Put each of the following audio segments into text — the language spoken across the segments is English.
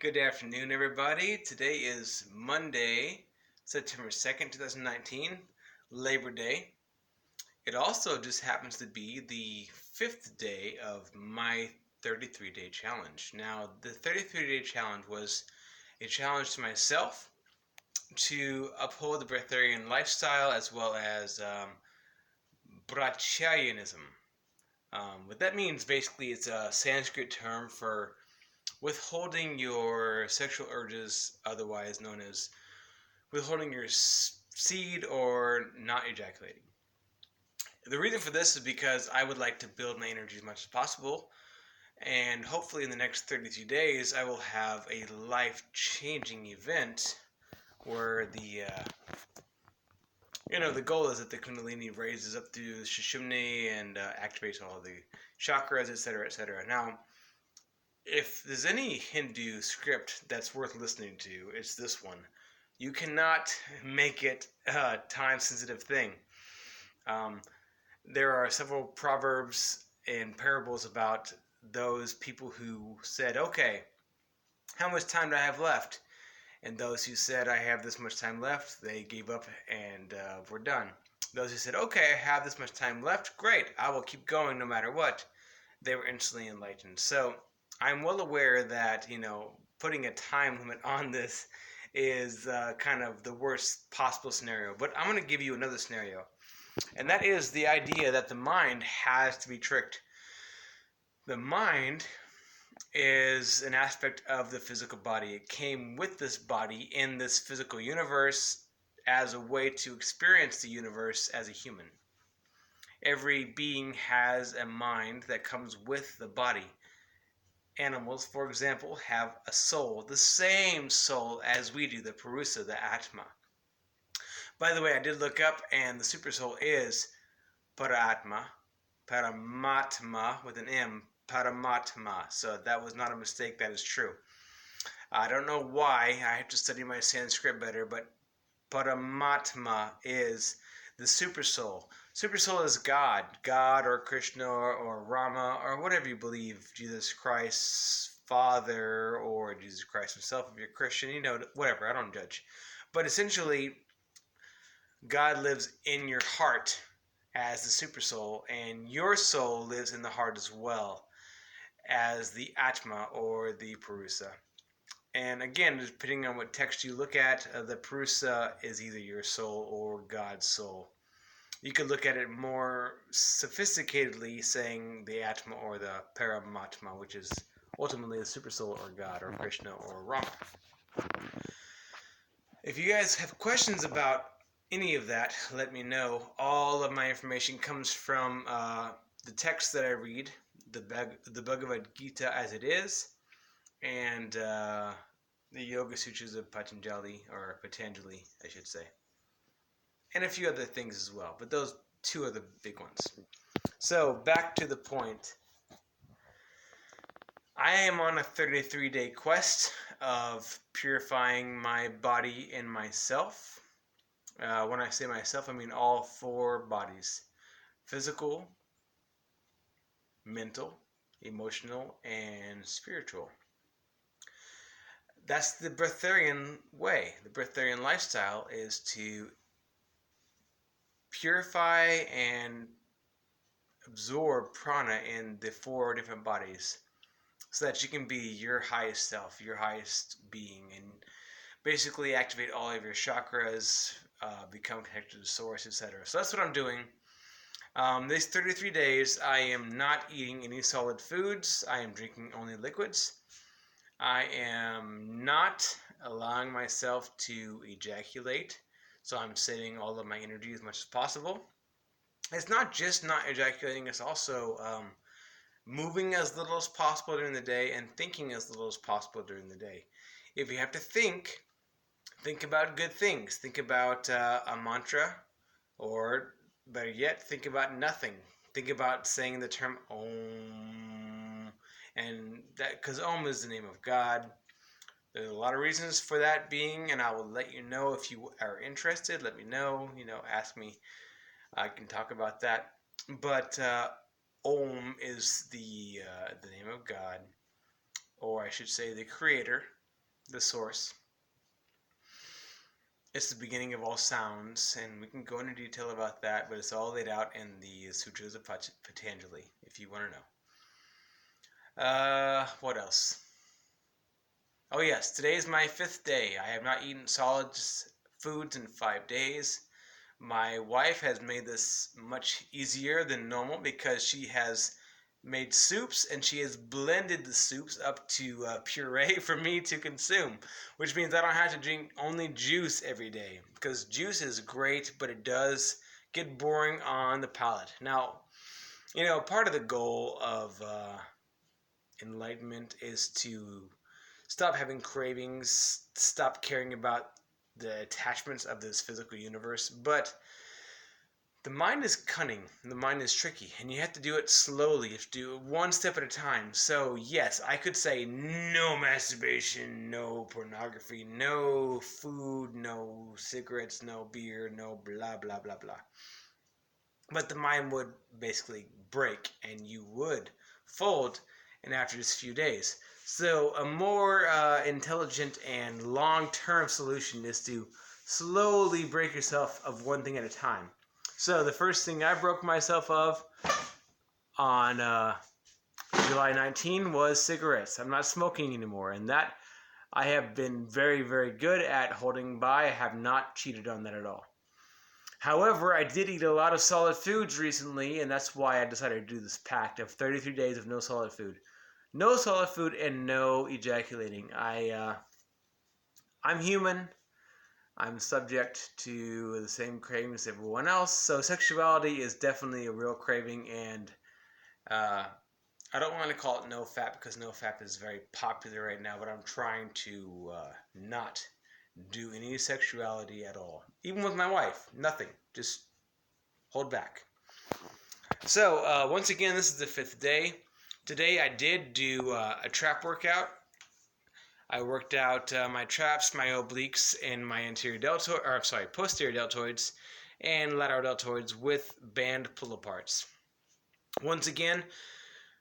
Good afternoon, everybody. Today is Monday, September 2nd, 2019, Labor Day. It also just happens to be the fifth day of my 33-day challenge. Now, the 33-day challenge was a challenge to myself to uphold the breatharian lifestyle as well as breatharianism. What that means basically is a Sanskrit term for withholding your sexual urges, otherwise known as withholding your seed or not ejaculating. The reason for this is because I would like to build my energy as much as possible, and hopefully in the next 32 days I will have a life-changing event where the goal is that the Kundalini raises up through the Sushumni and activates all the chakras, etc., etc. Now, if there's any Hindu script that's worth listening to, it's this one. You cannot make it a time-sensitive thing. There are several proverbs and parables about those people who said, okay, how much time do I have left? And those who said, I have this much time left, they gave up and were done. Those who said, okay, I have this much time left, great, I will keep going no matter what, they were instantly enlightened. So I'm well aware that, putting a time limit on this is kind of the worst possible scenario. But I'm going to give you another scenario. And that is the idea that the mind has to be tricked. The mind is an aspect of the physical body. It came with this body in this physical universe as a way to experience the universe as a human. Every being has a mind that comes with the body. Animals, for example, have a soul, the same soul as we do, the Purusa, the Atma. By the way, I did look up, and the super soul is Paratma, Paramatma with an M, Paramatma. So that was not a mistake, that is true. I don't know why, I have to study my Sanskrit better, but Paramatma is the super soul. Super soul is God or Krishna or Rama or whatever you believe, Jesus Christ's Father or Jesus Christ himself if you're Christian, whatever, I don't judge. But essentially, God lives in your heart as the super soul, and your soul lives in the heart as well as the Atma or the Purusa. And again, depending on what text you look at, the Purusa is either your soul or God's soul. You could look at it more sophisticatedly, saying the Atma or the Paramatma, which is ultimately the super soul or God or Krishna or Rama. If you guys have questions about any of that, let me know. All of my information comes from the text that I read, the Bhagavad Gita as it is, and the Yoga Sutras of Patanjali, I should say. And a few other things as well, but those two are the big ones. So, back to the point. I am on a 33-day quest of purifying my body and myself. When I say myself, I mean all four bodies. Physical, mental, emotional, and spiritual. That's the breatharian way. The breatharian lifestyle is to purify and absorb prana in the four different bodies so that you can be your highest self, your highest being, and basically activate all of your chakras, become connected to source, etc. So that's what I'm doing. These 33 days, I am not eating any solid foods. I am drinking only liquids. I am not allowing myself to ejaculate, so I'm saving all of my energy as much as possible. It's not just not ejaculating, it's also moving as little as possible during the day and thinking as little as possible during the day. If you have to think about good things. Think about a mantra, or better yet, think about nothing. Think about saying the term Om, and that because Om is the name of God. There's a lot of reasons for that being, and I will let you know if you are interested. Let me know. Ask me. I can talk about that. But Om is the name of God, or I should say the Creator, the source. It's the beginning of all sounds, and we can go into detail about that, but it's all laid out in the Sutras of Patanjali, if you want to know. What else? Oh yes, today is my 5th day. I have not eaten solid foods in 5 days. My wife has made this much easier than normal because she has made soups and she has blended the soups up to puree for me to consume, which means I don't have to drink only juice every day because juice is great, but it does get boring on the palate. Now, part of the goal of enlightenment is to stop having cravings, stop caring about the attachments of this physical universe, but the mind is cunning, the mind is tricky, and you have to do it slowly. You have to do it one step at a time. So, yes, I could say no masturbation, no pornography, no food, no cigarettes, no beer, no blah, blah, blah, blah. But the mind would basically break, and you would fold in after just a few days. So, a more intelligent and long term solution is to slowly break yourself of one thing at a time. So the first thing I broke myself of on July 19 was cigarettes. I'm not smoking anymore, and that I have been very, very good at holding by. I have not cheated on that at all. However, I did eat a lot of solid foods recently, and that's why I decided to do this pact of 33 days of no solid food. No solid food and no ejaculating. I'm human. I'm subject to the same cravings as everyone else. So sexuality is definitely a real craving, and I don't want to call it NoFap because NoFap is very popular right now, but I'm trying to not do any sexuality at all. Even with my wife, nothing. Just hold back. So once again, this is the 5th day. Today I did do a trap workout. I worked out my traps, my obliques, and my posterior deltoids and lateral deltoids with band pull-aparts. Once again,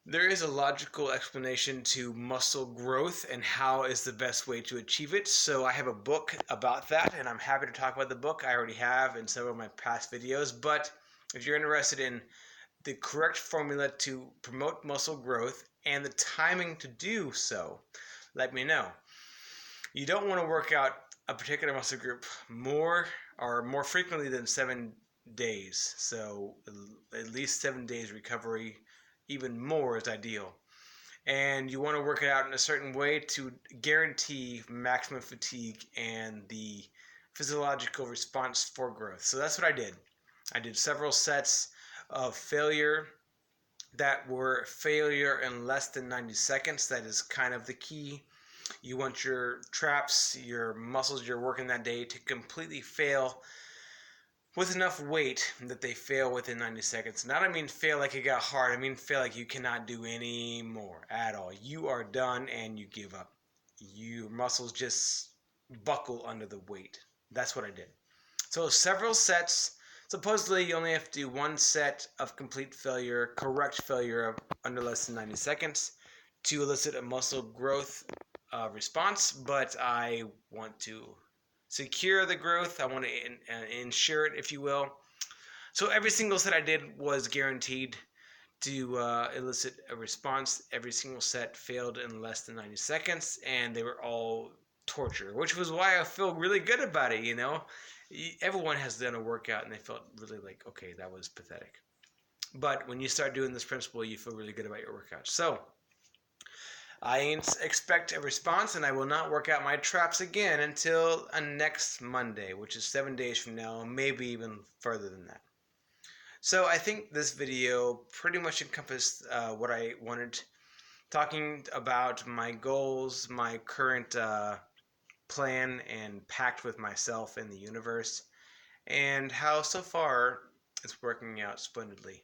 there is a logical explanation to muscle growth and how is the best way to achieve it. So I have a book about that, and I'm happy to talk about the book. I already have in several of my past videos, but if you're interested in the correct formula to promote muscle growth and the timing to do so, let me know. You don't want to work out a particular muscle group more frequently than 7 days. So at least 7 days recovery, even more is ideal. And you want to work it out in a certain way to guarantee maximum fatigue and the physiological response for growth. So that's what I did. I did several sets of failure that were failure in less than 90 seconds. That is kind of the key. You want your traps, your muscles you're working that day to completely fail with enough weight that they fail within 90 seconds. Not I mean fail like it got hard. I mean fail like you cannot do any more at all. You are done and you give up. Your muscles just buckle under the weight. That's what I did. So several sets. Supposedly you only have to do one set of complete failure, correct failure of under less than 90 seconds to elicit a muscle growth response, but I want to secure the growth. I want to ensure it, if you will. So every single set I did was guaranteed to elicit a response. Every single set failed in less than 90 seconds, and they were all torture, which was why I feel really good about it, Everyone has done a workout, and they felt really like, okay, that was pathetic. But when you start doing this principle, you feel really good about your workout. So I expect a response, and I will not work out my traps again until next Monday, which is 7 days from now, maybe even further than that. So I think this video pretty much encompassed what I wanted, talking about my goals, my current plan and pact with myself and the universe, and how so far it's working out splendidly.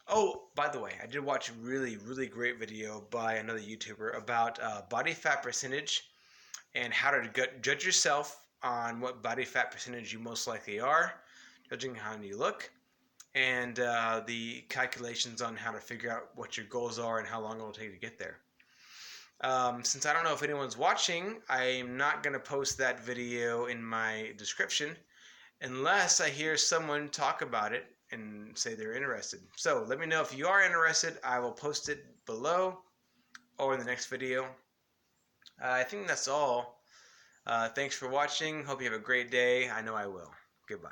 Oh, by the way, I did watch a really, really great video by another YouTuber about body fat percentage and how to judge yourself on what body fat percentage you most likely are, judging how you look, and the calculations on how to figure out what your goals are and how long it will take to get there. Since I don't know if anyone's watching, I'm not going to post that video in my description unless I hear someone talk about it and say they're interested. So let me know if you are interested. I will post it below or in the next video. I think that's all. Thanks for watching. Hope you have a great day. I know I will. Goodbye.